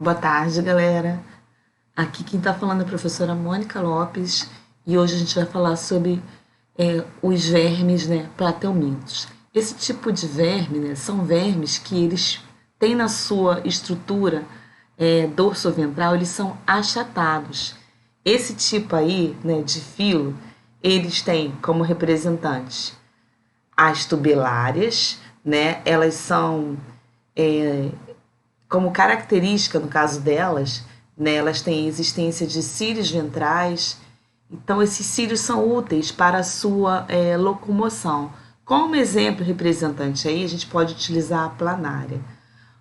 Boa tarde, galera. Aqui quem está falando é a professora Mônica Lopes e hoje a gente vai falar sobre os vermes, né, plateumintos. Esse tipo de verme, né, são vermes que eles têm na sua estrutura dorso-ventral, eles são achatados. Esse tipo aí, né, de filo, eles têm como representantes as tubelárias, né, elas são como característica, no caso delas, né, elas têm existência de cílios ventrais. Então, esses cílios são úteis para a sua locomoção. Como exemplo representante aí, a gente pode utilizar a planária.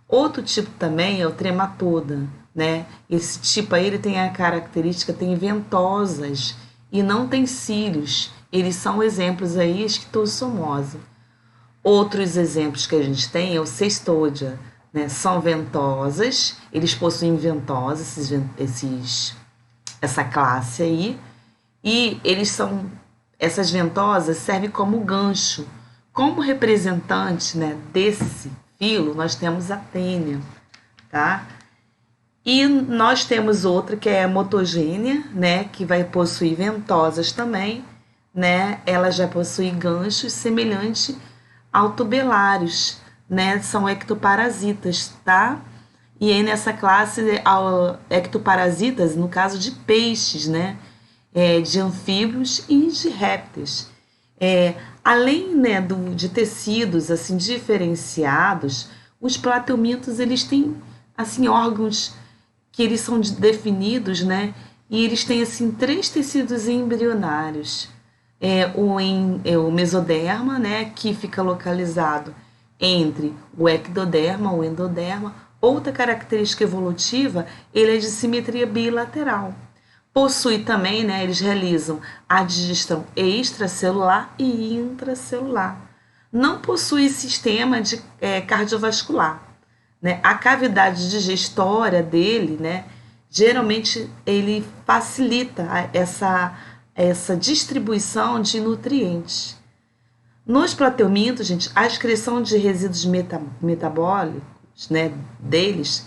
Outro tipo também é o trematoda, né? Esse tipo aí ele tem a característica, tem ventosas e não tem cílios. Eles são exemplos aí, esquistosomosa. Outros exemplos que a gente tem é o cestodia, né? São ventosas, eles possuem ventosas, essa classe aí, e essas ventosas servem como gancho. Como representante, né, desse filo, nós temos a tênia, tá? E nós temos outra que é a motogênia, né, que vai possuir ventosas também, né? Ela já possui ganchos semelhantes ao tubelários, né? São ectoparasitas, tá? E aí nessa classe, ectoparasitas, no caso de peixes, né? De anfíbios e de répteis. Além, né, de tecidos assim diferenciados, os plateumintos eles têm assim órgãos que eles são definidos, né? E eles têm assim três tecidos embrionários. O mesoderma, né, que fica localizado entre o ectoderma, o endoderma. Outra característica evolutiva, ele é de simetria bilateral. Possui também, né, eles realizam a digestão extracelular e intracelular. Não possui sistema cardiovascular, né? A cavidade digestória dele, né, geralmente ele facilita essa distribuição de nutrientes. Nos plateumintos, gente, a excreção de resíduos metabólicos, né, deles,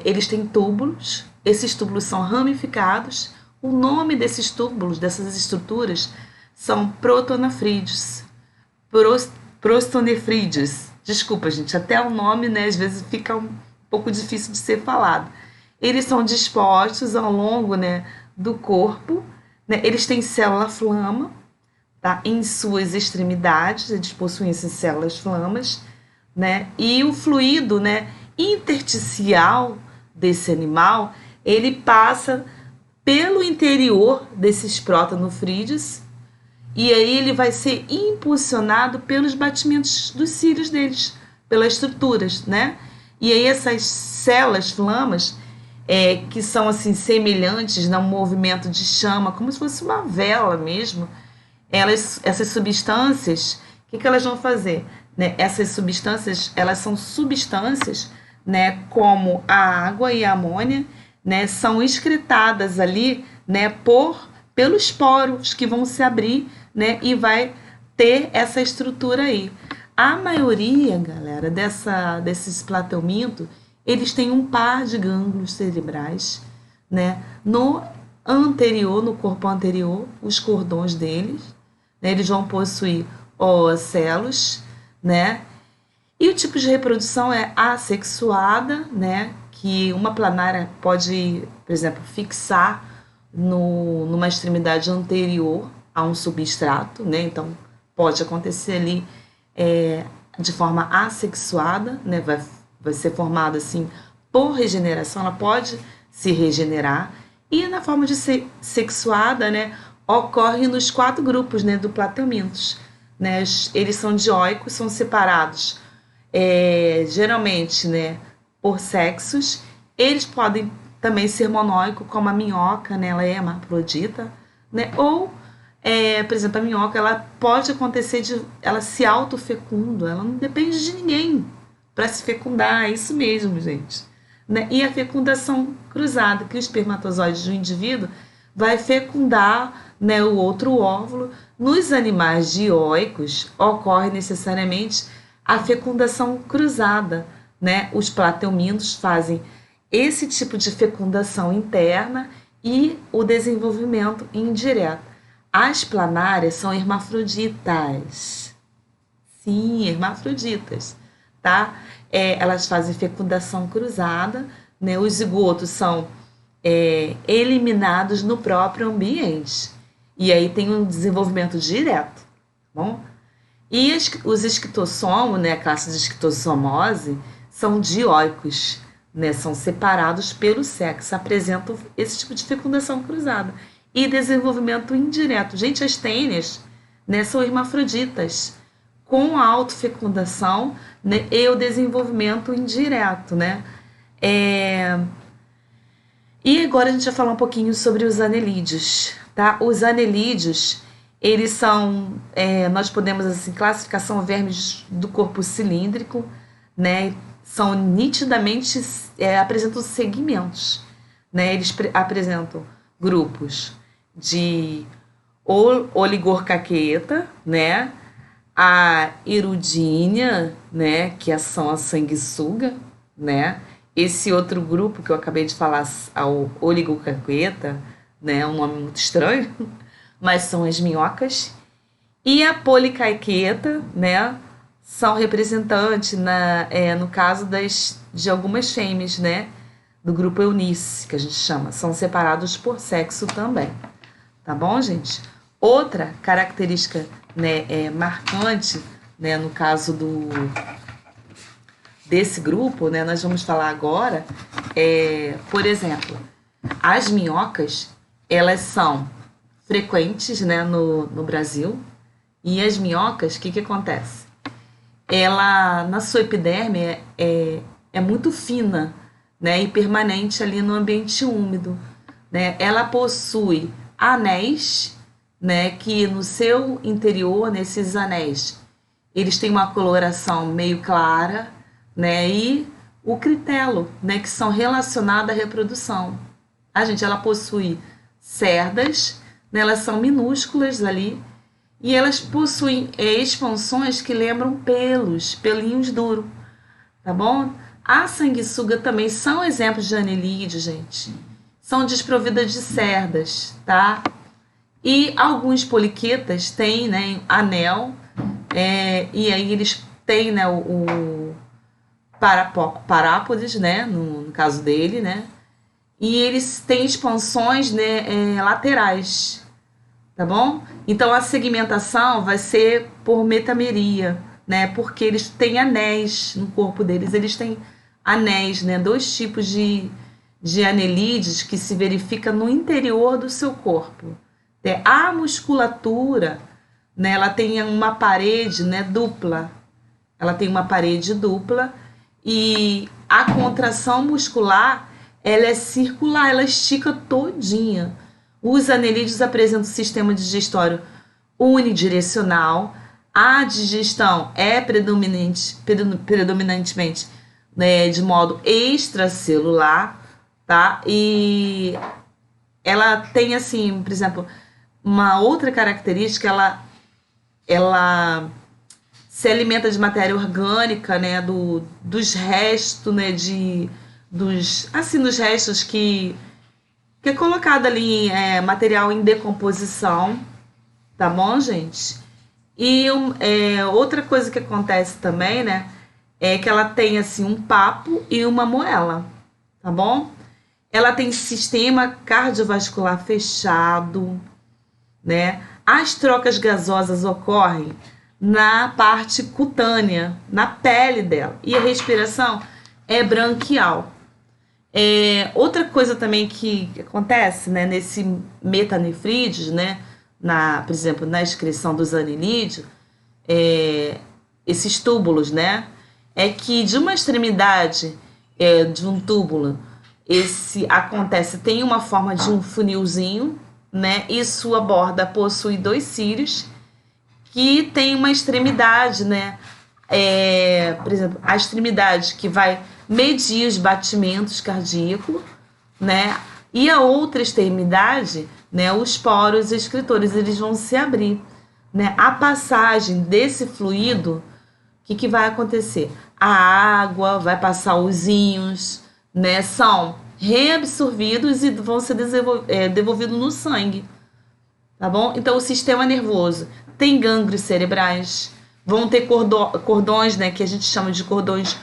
eles têm túbulos. Esses túbulos são ramificados. O nome desses túbulos, dessas estruturas, são protonefrídeos. Prostonefrídeos. Desculpa, gente, até o nome, né, às vezes fica um pouco difícil de ser falado. Eles são dispostos ao longo, né, do corpo, né, eles têm célula-flama, tá, em suas extremidades, eles possuem essas células-flamas, né, e o fluido, né, intersticial desse animal, ele passa pelo interior desses protonefrídeos e aí ele vai ser impulsionado pelos batimentos dos cílios deles, pelas estruturas, né? E aí essas células flamas, que são assim semelhantes no movimento de chama, como se fosse uma vela mesmo, essas substâncias, o que elas vão fazer? Né? Essas substâncias, elas são substâncias, né, como a água e a amônia, né, são excretadas ali, né, pelos poros que vão se abrir, né, e vai ter essa estrutura aí. A maioria, galera, desses plateumintos, eles têm um par de gânglios cerebrais, né, no corpo anterior, os cordões deles, né, eles vão possuir oocelos, né, e o tipo de reprodução é assexuada, né, que uma planária pode, por exemplo, fixar numa extremidade anterior a um substrato, né? Então pode acontecer ali de forma assexuada, né? Vai ser formada assim por regeneração, ela pode se regenerar, e na forma de ser sexuada, né, ocorre nos 4 grupos, né, do plateumintos, né? Eles são dioicos, são separados geralmente, né, por sexos. Eles podem também ser monóicos, como a minhoca, né, ela é hermafrodita, né? Ou, por exemplo, a minhoca, ela pode acontecer ela se autofecunda, ela não depende de ninguém para se fecundar, é isso mesmo, gente. Né? E a fecundação cruzada, que o espermatozoide do indivíduo vai fecundar, né, o outro óvulo. Nos animais dioicos, ocorre necessariamente a fecundação cruzada, né? Os plateumintos fazem esse tipo de fecundação interna e o desenvolvimento indireto. As planárias são hermafroditas. Sim, hermafroditas, tá? Elas fazem fecundação cruzada, né? Os zigotos são eliminados no próprio ambiente. E aí tem um desenvolvimento direto, tá bom? E os esquistossomos, né, a classe de esquistossomose, são dioicos, né, são separados pelo sexo, apresentam esse tipo de fecundação cruzada. E desenvolvimento indireto. Gente, as tênias, né, são hermafroditas, com a autofecundação, né, e o desenvolvimento indireto, né? E agora a gente vai falar um pouquinho sobre os anelídeos, tá? Os anelídeos, eles são, nós podemos, assim, classificação vermes do corpo cilíndrico, né? São nitidamente, apresentam segmentos, né? Eles apresentam grupos de oligorcaqueta, né? A irudínia, né? Que são a sanguessuga, né? Esse outro grupo que eu acabei de falar, a oligocaqueta, né? É um nome muito estranho, mas são as minhocas. E a policaqueta, né? São representantes, no caso de algumas fêmeas, né? Do grupo Eunice, que a gente chama. São separados por sexo também. Tá bom, gente? Outra característica, né, marcante, né, no caso desse grupo, né, nós vamos falar agora, por exemplo, as minhocas, elas são frequentes, né, no Brasil, e as minhocas, o que acontece? Ela, na sua epiderme, é muito fina, né, e permanente ali no ambiente úmido, né? Ela possui anéis, né, que no seu interior, nesses anéis, eles têm uma coloração meio clara, né, e o critelo, né, que são relacionados à reprodução. Ela possui cerdas, né, elas são minúsculas ali, e elas possuem expansões que lembram pelinhos duros, tá bom? A sanguessuga também são exemplos de anelídeo, gente. São desprovidas de cerdas, tá? E alguns poliquetas têm, né, anel, e aí eles têm, né, o parápodes, né, no caso dele, né? E eles têm expansões, né, laterais, tá bom? Então a segmentação vai ser por metameria, né? Porque eles têm anéis no corpo deles, eles têm anéis, né? Dois tipos de anelídeos que se verifica no interior do seu corpo. A musculatura, né? Ela tem uma parede, né, dupla. Ela tem uma parede dupla e a contração muscular, ela é circular, ela estica todinha. Os anelídeos apresentam sistema digestório unidirecional. A digestão é predominantemente, né, de modo extracelular, tá? E ela tem, assim, por exemplo, uma outra característica, ela se alimenta de matéria orgânica, né, dos restos, né, dos restos que é colocado ali material em decomposição, tá bom, gente? E outra coisa que acontece também, né, é que ela tem, assim, um papo e uma moela, tá bom? Ela tem sistema cardiovascular fechado, né? As trocas gasosas ocorrem na parte cutânea, na pele dela, e a respiração é branquial. Outra coisa também que acontece, né, nesse metanefrídeos, né, por exemplo, na excreção dos anelídeos, esses túbulos, né, é que de uma extremidade de um túbulo, tem uma forma de um funilzinho, né, e sua borda possui 2 cílios que tem uma extremidade, né, por exemplo, a extremidade que vai medir os batimentos cardíacos, né? E a outra extremidade, né, os poros excretores, eles vão se abrir, né? A passagem desse fluido, o que vai acontecer? A água vai passar os íons, né, são reabsorvidos e vão ser devolvidos no sangue, tá bom? Então, o sistema nervoso tem gânglios cerebrais, vão ter cordões, né, que a gente chama de cordões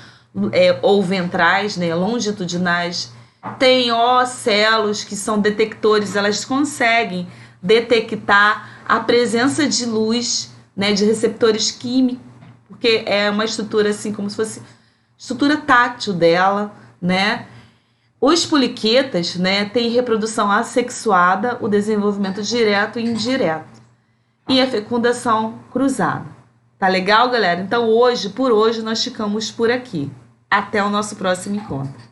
ou ventrais, né, longitudinais. Tem ocelos, que são detectores, elas conseguem detectar a presença de luz, né, de receptores químicos, porque é uma estrutura assim, como se fosse estrutura tátil dela, né? Os poliquetas, né, têm reprodução assexuada, o desenvolvimento direto e indireto, e a fecundação cruzada. Tá legal, galera? Então, por hoje, nós ficamos por aqui. Até o nosso próximo encontro.